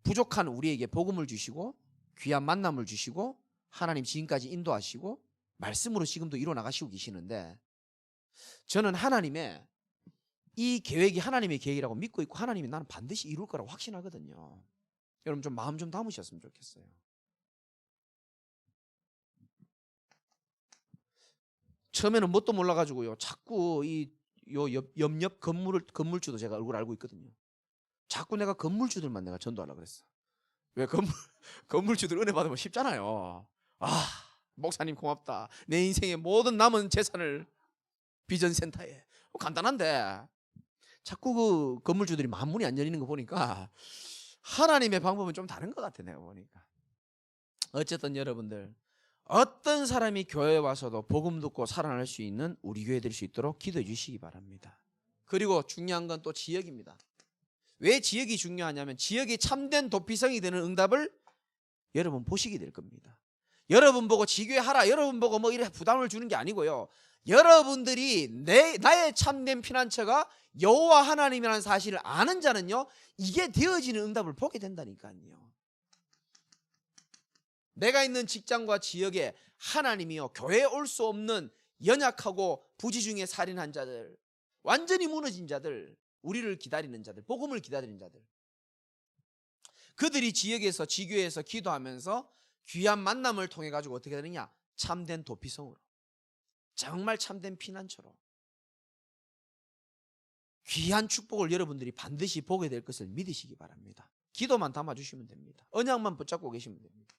부족한 우리에게 복음을 주시고 귀한 만남을 주시고 하나님 지금까지 인도하시고 말씀으로 지금도 이뤄나가시고 계시는데, 저는 하나님의 이 계획이 하나님의 계획이라고 믿고 있고 하나님이 나는 반드시 이룰 거라고 확신하거든요. 여러분 좀 마음 좀 담으셨으면 좋겠어요. 처음에는 뭣도 몰라가지고요 자꾸 옆 건물주도 제가 얼굴 알고 있거든요. 자꾸 내가 건물주들만 내가 전도하려고 그랬어. 왜 건물주들 은혜 받으면 쉽잖아요. 아, 목사님 고맙다. 내 인생의 모든 남은 재산을 비전센터에. 간단한데 자꾸 그 건물주들이 만문이 안 열리는 거 보니까 하나님의 방법은 좀 다른 것 같아. 내가 보니까. 어쨌든 여러분들, 어떤 사람이 교회에 와서도 복음 듣고 살아날 수 있는 우리 교회 될 수 있도록 기도해 주시기 바랍니다. 그리고 중요한 건 또 지역입니다. 왜 지역이 중요하냐면 지역이 참된 도피성이 되는 응답을 여러분 보시게 될 겁니다. 여러분 보고 지교회 하라, 여러분 보고 뭐 이래 부담을 주는 게 아니고요. 여러분들이 나의 참된 피난처가 여호와 하나님이라는 사실을 아는 자는요, 이게 되어지는 응답을 보게 된다니까요. 내가 있는 직장과 지역에 하나님이요, 교회에 올 수 없는 연약하고 부지 중에 살인한 자들, 완전히 무너진 자들, 우리를 기다리는 자들, 복음을 기다리는 자들, 그들이 지역에서 지교회에서 기도하면서 귀한 만남을 통해 가지고 어떻게 되느냐, 참된 도피성으로, 정말 참된 피난처로 귀한 축복을 여러분들이 반드시 보게 될 것을 믿으시기 바랍니다. 기도만 담아주시면 됩니다. 언약만 붙잡고 계시면 됩니다.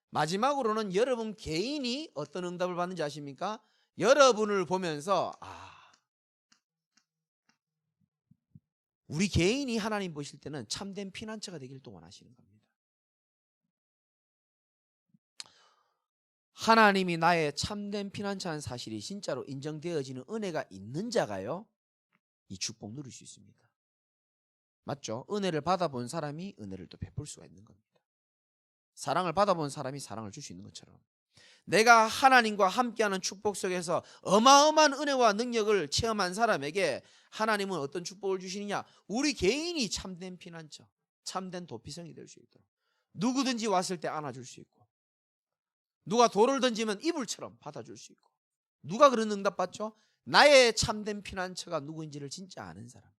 마지막으로는 여러분 개인이 어떤 응답을 받는지 아십니까? 여러분을 보면서 우리 개인이 하나님 보실 때는 참된 피난처가 되기를 또 원하시는 겁니다. 하나님이 나의 참된 피난처라는 사실이 진짜로 인정되어지는 은혜가 있는 자가요, 이 축복 누릴 수 있습니다. 맞죠? 은혜를 받아본 사람이 은혜를 또 베풀 수가 있는 겁니다. 사랑을 받아본 사람이 사랑을 줄 수 있는 것처럼, 내가 하나님과 함께하는 축복 속에서 어마어마한 은혜와 능력을 체험한 사람에게 하나님은 어떤 축복을 주시느냐, 우리 개인이 참된 피난처, 참된 도피성이 될 수 있도록 누구든지 왔을 때 안아줄 수 있고, 누가 돌을 던지면 이불처럼 받아줄 수 있고. 누가 그런 응답 받죠? 나의 참된 피난처가 누구인지를 진짜 아는 사람.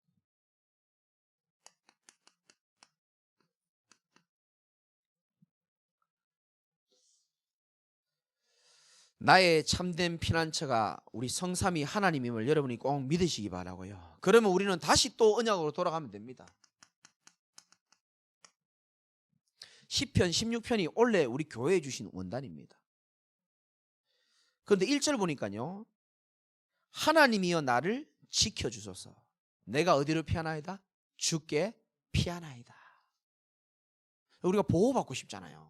나의 참된 피난처가 우리 성삼위 하나님임을 여러분이 꼭 믿으시기 바라고요. 그러면 우리는 다시 또 언약으로 돌아가면 됩니다. 시편 16편이 원래 우리 교회에 주신 원단입니다. 그런데 1절 보니까요, 하나님이여 나를 지켜주소서. 내가 어디로 피하나이다? 주께 피하나이다. 우리가 보호받고 싶잖아요.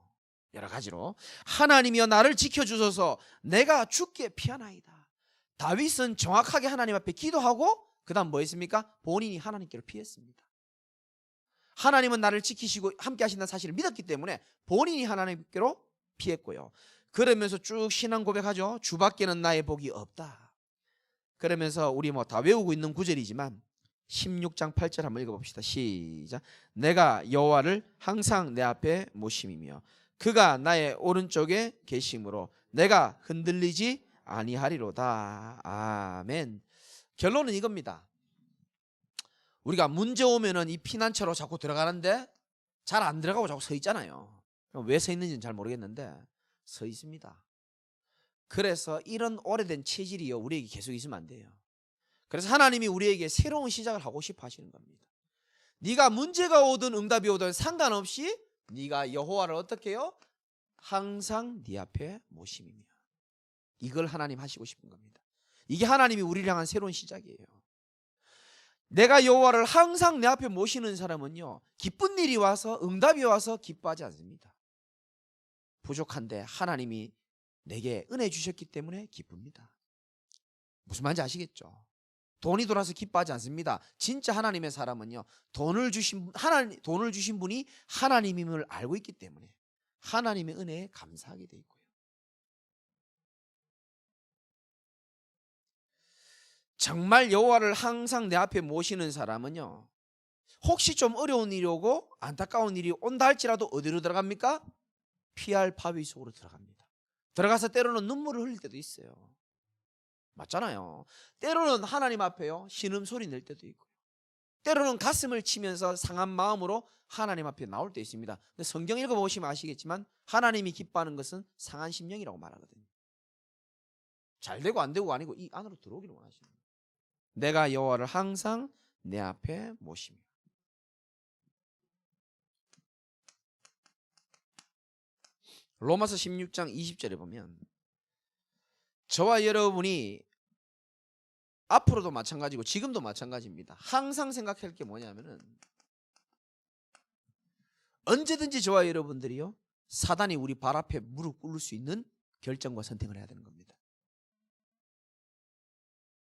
여러 가지로. 하나님이여 나를 지켜주소서. 내가 주께 피하나이다. 다윗은 정확하게 하나님 앞에 기도하고 그 다음 뭐 했습니까? 본인이 하나님께로 피했습니다. 하나님은 나를 지키시고 함께 하신다는 사실을 믿었기 때문에 본인이 하나님께로 피했고요. 그러면서 쭉 신앙 고백하죠. 주밖에는 나의 복이 없다. 그러면서 우리 뭐 다 외우고 있는 구절이지만 16장 8절 한번 읽어봅시다. 시작. 내가 여호와를 항상 내 앞에 모심이며 그가 나의 오른쪽에 계심으로 내가 흔들리지 아니하리로다. 아멘. 결론은 이겁니다. 우리가 문제 오면은 이 피난처로 자꾸 들어가는데 잘 안 들어가고 자꾸 서 있잖아요. 왜 서 있는지는 잘 모르겠는데 서 있습니다. 그래서 이런 오래된 체질이요 우리에게 계속 있으면 안 돼요. 그래서 하나님이 우리에게 새로운 시작을 하고 싶어 하시는 겁니다. 네가 문제가 오든 응답이 오든 상관없이 네가 여호와를 어떻게 해요? 항상 네 앞에 모심이며. 이걸 하나님 하시고 싶은 겁니다. 이게 하나님이 우리를 향한 새로운 시작이에요. 내가 여호와를 항상 내 앞에 모시는 사람은요 기쁜 일이 와서 응답이 와서 기뻐하지 않습니다. 부족한데 하나님이 내게 은혜 주셨기 때문에 기쁩니다. 무슨 말인지 아시겠죠? 돈이 돌아서 기뻐하지 않습니다. 진짜 하나님의 사람은요 돈을 주신 분이 하나님임을 알고 있기 때문에 하나님의 은혜에 감사하게 돼 있고요. 정말 여호와를 항상 내 앞에 모시는 사람은요 혹시 좀 어려운 일이 오고 안타까운 일이 온다 할지라도 어디로 들어갑니까? 피할 바위 속으로 들어갑니다. 들어가서 때로는 눈물을 흘릴 때도 있어요. 맞잖아요. 때로는 하나님 앞에요 신음소리 낼 때도 있고요. 때로는 가슴을 치면서 상한 마음으로 하나님 앞에 나올 때 있습니다. 근데 성경 읽어보시면 아시겠지만 하나님이 기뻐하는 것은 상한 심령이라고 말하거든요. 잘 되고 안 되고가 아니고 이 안으로 들어오기를 원하시는 거예요. 내가 여호와를 항상 내 앞에 모시며. 로마서 16장 20절에 보면 저와 여러분이 앞으로도 마찬가지고 지금도 마찬가지입니다. 항상 생각할 게 뭐냐면은 언제든지 저와 여러분들이요 사단이 우리 발 앞에 무릎 꿇을 수 있는 결정과 선택을 해야 되는 겁니다.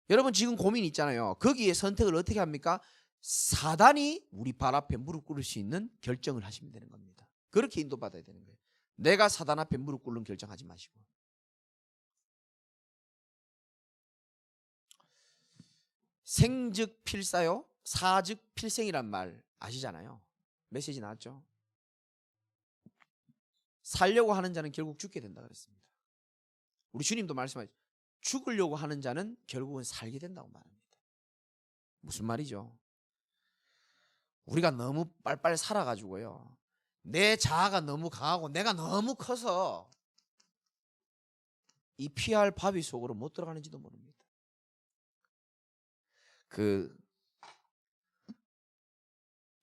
여러분 지금 고민 있잖아요. 거기에 선택을 어떻게 합니까? 사단이 우리 발 앞에 무릎 꿇을 수 있는 결정을 하시면 되는 겁니다. 그렇게 인도받아야 되는 거예요. 내가 사단 앞에 무릎 꿇는 결정하지 마시고. 생즉 필사요 사즉 필생이란 말 아시잖아요. 메시지 나왔죠? 살려고 하는 자는 결국 죽게 된다 그랬습니다. 우리 주님도 말씀하셨죠. 죽으려고 하는 자는 결국은 살게 된다고 말합니다. 무슨 말이죠? 우리가 너무 빨빨 살아가지고요 내 자아가 너무 강하고 내가 너무 커서 이 피할 바위 속으로 못 들어가는지도 모릅니다.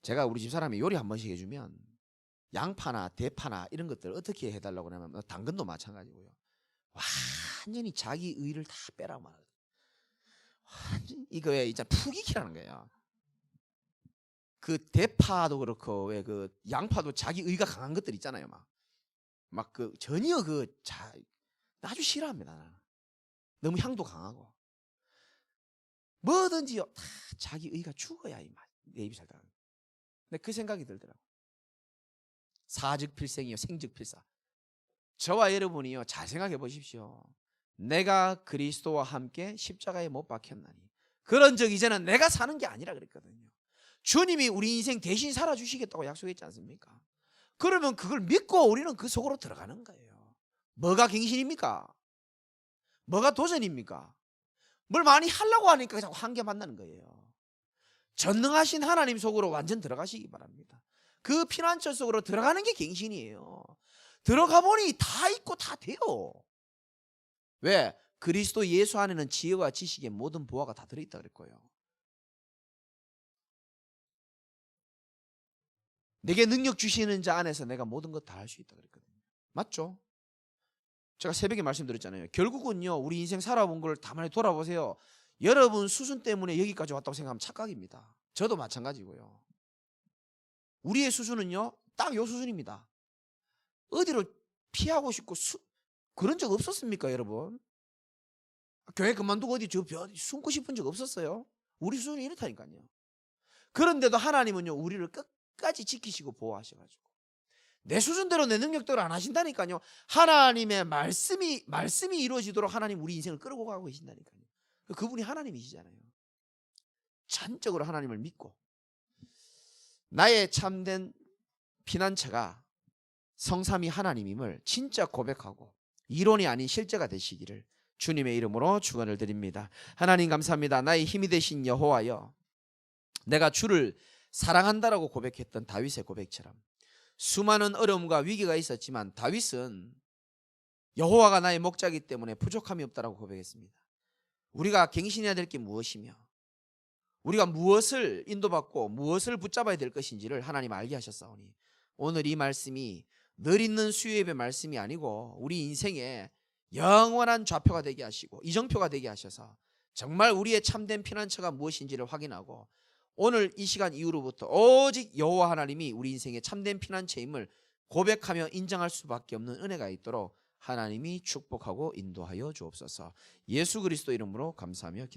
제가 우리 집사람이 요리 한 번씩 해주면 양파나 대파나 이런 것들 어떻게 해달라고 하면 당근도 마찬가지고요 완전히 자기 의를 다 빼라고 말하거든요. 완전 이거에 이제 푹 익히라는 거예요. 그 대파도 그렇고 왜 그 양파도 자기 의가 강한 것들 있잖아요. 막 그 전혀 아주 싫어합니다. 나는. 너무 향도 강하고 뭐든지요 다 자기 의가 죽어야 내 입이 살다. 근데 그 생각이 들더라고. 사즉 필생이요 생즉 필사. 저와 여러분이요 잘 생각해 보십시오. 내가 그리스도와 함께 십자가에 못 박혔나니 그런 적 이제는 내가 사는 게 아니라 그랬거든요. 주님이 우리 인생 대신 살아주시겠다고 약속했지 않습니까? 그러면 그걸 믿고 우리는 그 속으로 들어가는 거예요. 뭐가 갱신입니까? 뭐가 도전입니까? 뭘 많이 하려고 하니까 자꾸 한계 만나는 거예요. 전능하신 하나님 속으로 완전 들어가시기 바랍니다. 그 피난처 속으로 들어가는 게 갱신이에요. 들어가 보니 다 있고 다 돼요. 왜? 그리스도 예수 안에는 지혜와 지식의 모든 보화가 다 들어있다 그럴 거예요. 내게 능력 주시는 자 안에서 내가 모든 것 다 할 수 있다 그랬거든요. 맞죠? 제가 새벽에 말씀드렸잖아요. 결국은요 우리 인생 살아본 걸 가만히 돌아보세요. 여러분 수준 때문에 여기까지 왔다고 생각하면 착각입니다. 저도 마찬가지고요. 우리의 수준은요 딱 요 수준입니다. 어디로 피하고 싶고 그런 적 없었습니까 여러분? 교회 그만두고 어디 숨고 싶은 적 없었어요? 우리 수준이 이렇다니까요. 그런데도 하나님은요 우리를 끝까지 지키시고 보호하셔가지고 내 수준대로 내 능력대로 안 하신다니까요. 하나님의 말씀이 이루어지도록 하나님 우리 인생을 끌고 가고 계신다니까요. 그분이 하나님이시잖아요. 전적으로 하나님을 믿고 나의 참된 피난처가 성삼위 하나님임을 진짜 고백하고 이론이 아닌 실제가 되시기를 주님의 이름으로 축원을 드립니다. 하나님 감사합니다. 나의 힘이 되신 여호와여, 내가 주를 사랑한다라고 고백했던 다윗의 고백처럼 수많은 어려움과 위기가 있었지만 다윗은 여호와가 나의 목자이기 때문에 부족함이 없다라고 고백했습니다. 우리가 갱신해야 될 게 무엇이며 우리가 무엇을 인도받고 무엇을 붙잡아야 될 것인지를 하나님 알게 하셨사오니 오늘 이 말씀이 늘 있는 수요예배 말씀이 아니고 우리 인생에 영원한 좌표가 되게 하시고 이정표가 되게 하셔서 정말 우리의 참된 피난처가 무엇인지를 확인하고 오늘 이 시간 이후로부터 오직 여호와 하나님이 우리 인생의 참된 피난처임을 고백하며 인정할 수밖에 없는 은혜가 있도록 하나님이 축복하고 인도하여 주옵소서. 예수 그리스도 이름으로 감사하며 기도합니다.